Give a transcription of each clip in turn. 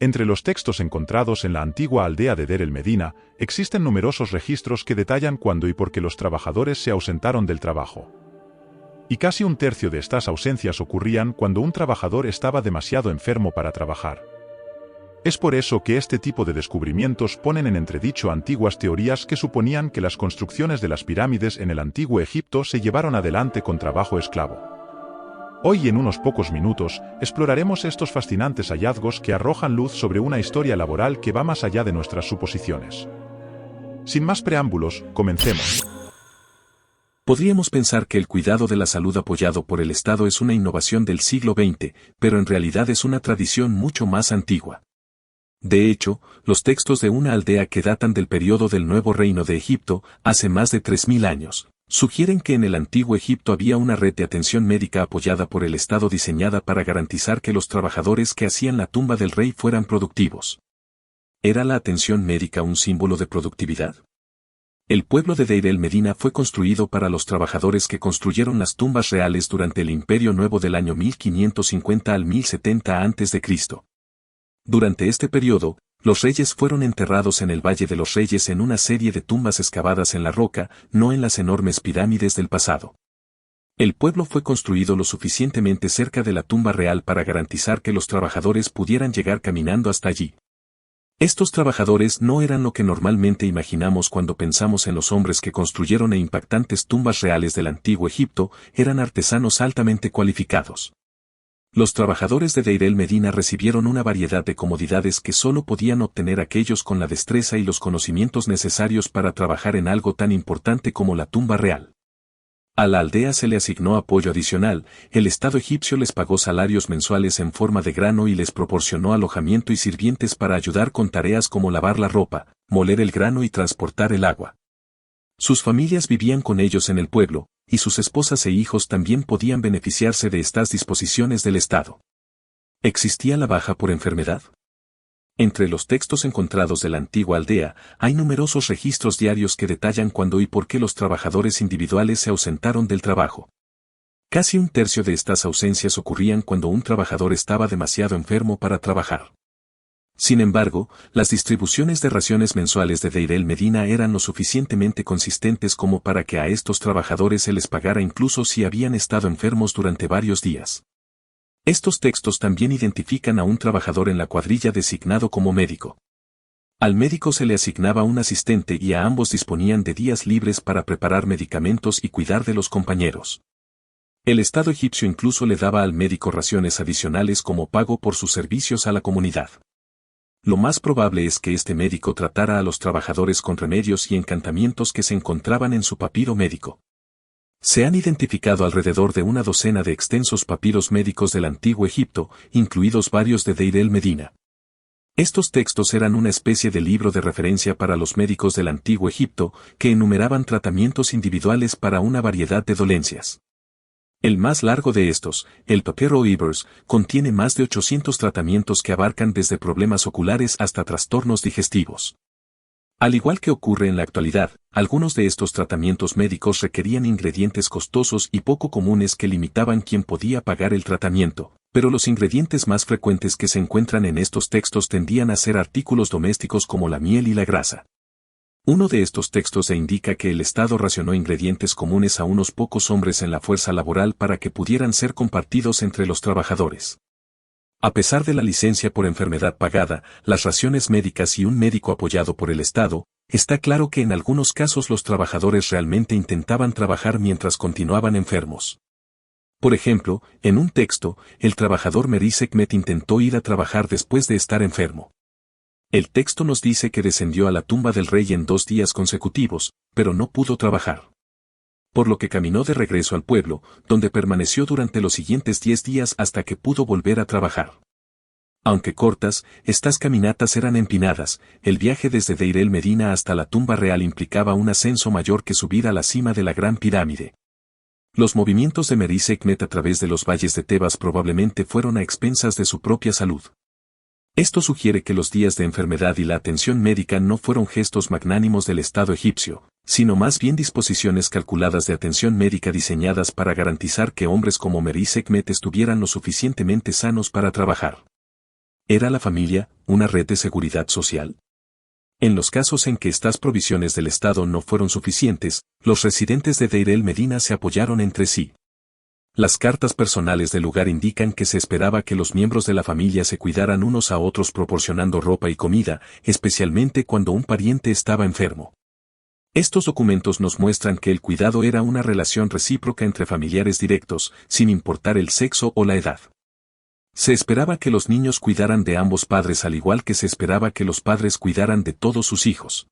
Entre los textos encontrados en la antigua aldea de Der el Medina, existen numerosos registros que detallan cuándo y por qué los trabajadores se ausentaron del trabajo. Y casi un tercio de estas ausencias ocurrían cuando un trabajador estaba demasiado enfermo para trabajar. Es por eso que este tipo de descubrimientos ponen en entredicho antiguas teorías que suponían que las construcciones de las pirámides en el antiguo Egipto se llevaron adelante con trabajo esclavo. Hoy en unos pocos minutos, exploraremos estos fascinantes hallazgos que arrojan luz sobre una historia laboral que va más allá de nuestras suposiciones. Sin más preámbulos, comencemos. Podríamos pensar que el cuidado de la salud apoyado por el Estado es una innovación del siglo XX, pero en realidad es una tradición mucho más antigua. De hecho, los textos de una aldea que datan del periodo del Nuevo Reino de Egipto, hace más de 3000 años, sugieren que en el antiguo Egipto había una red de atención médica apoyada por el Estado diseñada para garantizar que los trabajadores que hacían la tumba del rey fueran productivos. ¿Era la atención médica un símbolo de productividad? El pueblo de Deir el Medina fue construido para los trabajadores que construyeron las tumbas reales durante el Imperio Nuevo del año 1550 al 1070 a.C. Durante este periodo, los reyes fueron enterrados en el Valle de los Reyes en una serie de tumbas excavadas en la roca, no en las enormes pirámides del pasado. El pueblo fue construido lo suficientemente cerca de la tumba real para garantizar que los trabajadores pudieran llegar caminando hasta allí. Estos trabajadores no eran lo que normalmente imaginamos cuando pensamos en los hombres que construyeron impactantes tumbas reales del antiguo Egipto, eran artesanos altamente cualificados. Los trabajadores de Deir el Medina recibieron una variedad de comodidades que solo podían obtener aquellos con la destreza y los conocimientos necesarios para trabajar en algo tan importante como la tumba real. A la aldea se le asignó apoyo adicional, el Estado egipcio les pagó salarios mensuales en forma de grano y les proporcionó alojamiento y sirvientes para ayudar con tareas como lavar la ropa, moler el grano y transportar el agua. Sus familias vivían con ellos en el pueblo, y sus esposas e hijos también podían beneficiarse de estas disposiciones del Estado. ¿Existía la baja por enfermedad? Entre los textos encontrados de la antigua aldea, hay numerosos registros diarios que detallan cuándo y por qué los trabajadores individuales se ausentaron del trabajo. Casi un tercio de estas ausencias ocurrían cuando un trabajador estaba demasiado enfermo para trabajar. Sin embargo, las distribuciones de raciones mensuales de Deir el Medina eran lo suficientemente consistentes como para que a estos trabajadores se les pagara incluso si habían estado enfermos durante varios días. Estos textos también identifican a un trabajador en la cuadrilla designado como médico. Al médico se le asignaba un asistente y a ambos disponían de días libres para preparar medicamentos y cuidar de los compañeros. El Estado egipcio incluso le daba al médico raciones adicionales como pago por sus servicios a la comunidad. Lo más probable es que este médico tratara a los trabajadores con remedios y encantamientos que se encontraban en su papiro médico. Se han identificado alrededor de una docena de extensos papiros médicos del antiguo Egipto, incluidos varios de Deir el Medina. Estos textos eran una especie de libro de referencia para los médicos del antiguo Egipto, que enumeraban tratamientos individuales para una variedad de dolencias. El más largo de estos, el Papiro Ebers, contiene más de 800 tratamientos que abarcan desde problemas oculares hasta trastornos digestivos. Al igual que ocurre en la actualidad, algunos de estos tratamientos médicos requerían ingredientes costosos y poco comunes que limitaban quién podía pagar el tratamiento, pero los ingredientes más frecuentes que se encuentran en estos textos tendían a ser artículos domésticos como la miel y la grasa. Uno de estos textos indica que el Estado racionó ingredientes comunes a unos pocos hombres en la fuerza laboral para que pudieran ser compartidos entre los trabajadores. A pesar de la licencia por enfermedad pagada, las raciones médicas y un médico apoyado por el Estado, está claro que en algunos casos los trabajadores realmente intentaban trabajar mientras continuaban enfermos. Por ejemplo, en un texto, el trabajador Meri Sekhmet intentó ir a trabajar después de estar enfermo. El texto nos dice que descendió a la tumba del rey en 2 días consecutivos, pero no pudo trabajar. Por lo que caminó de regreso al pueblo, donde permaneció durante los siguientes 10 días hasta que pudo volver a trabajar. Aunque cortas, estas caminatas eran empinadas, el viaje desde Deir el Medina hasta la tumba real implicaba un ascenso mayor que subir a la cima de la Gran Pirámide. Los movimientos de Meri Sekhmet a través de los valles de Tebas probablemente fueron a expensas de su propia salud. Esto sugiere que los días de enfermedad y la atención médica no fueron gestos magnánimos del Estado egipcio, sino más bien disposiciones calculadas de atención médica diseñadas para garantizar que hombres como Meri Sekhmet estuvieran lo suficientemente sanos para trabajar. ¿Era la familia una red de seguridad social? En los casos en que estas provisiones del Estado no fueron suficientes, los residentes de Deir el-Medina se apoyaron entre sí. Las cartas personales del lugar indican que se esperaba que los miembros de la familia se cuidaran unos a otros proporcionando ropa y comida, especialmente cuando un pariente estaba enfermo. Estos documentos nos muestran que el cuidado era una relación recíproca entre familiares directos, sin importar el sexo o la edad. Se esperaba que los niños cuidaran de ambos padres al igual que se esperaba que los padres cuidaran de todos sus hijos.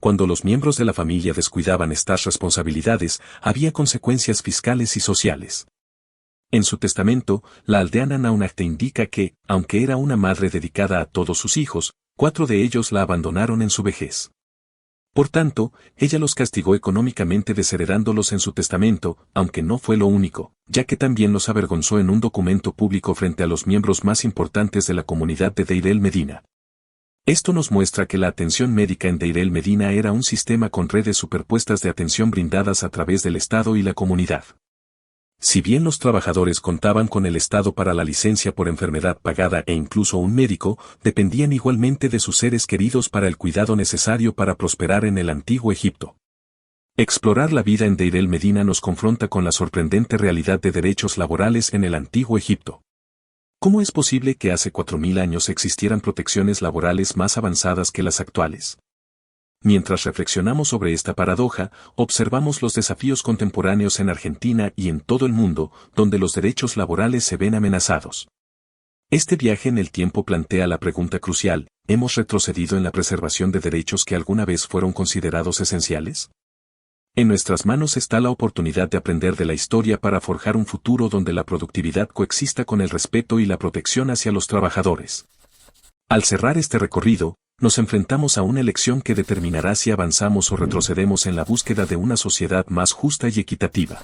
Cuando los miembros de la familia descuidaban estas responsabilidades, había consecuencias fiscales y sociales. En su testamento, la aldeana Naunachta indica que, aunque era una madre dedicada a todos sus hijos, 4 de ellos la abandonaron en su vejez. Por tanto, ella los castigó económicamente desheredándolos en su testamento, aunque no fue lo único, ya que también los avergonzó en un documento público frente a los miembros más importantes de la comunidad de Deir el-Medina. Esto nos muestra que la atención médica en Deir el-Medina era un sistema con redes superpuestas de atención brindadas a través del Estado y la comunidad. Si bien los trabajadores contaban con el Estado para la licencia por enfermedad pagada e incluso un médico, dependían igualmente de sus seres queridos para el cuidado necesario para prosperar en el antiguo Egipto. Explorar la vida en Deir el-Medina nos confronta con la sorprendente realidad de derechos laborales en el antiguo Egipto. ¿Cómo es posible que hace 4000 años existieran protecciones laborales más avanzadas que las actuales? Mientras reflexionamos sobre esta paradoja, observamos los desafíos contemporáneos en Argentina y en todo el mundo, donde los derechos laborales se ven amenazados. Este viaje en el tiempo plantea la pregunta crucial: ¿hemos retrocedido en la preservación de derechos que alguna vez fueron considerados esenciales? En nuestras manos está la oportunidad de aprender de la historia para forjar un futuro donde la productividad coexista con el respeto y la protección hacia los trabajadores. Al cerrar este recorrido, nos enfrentamos a una elección que determinará si avanzamos o retrocedemos en la búsqueda de una sociedad más justa y equitativa.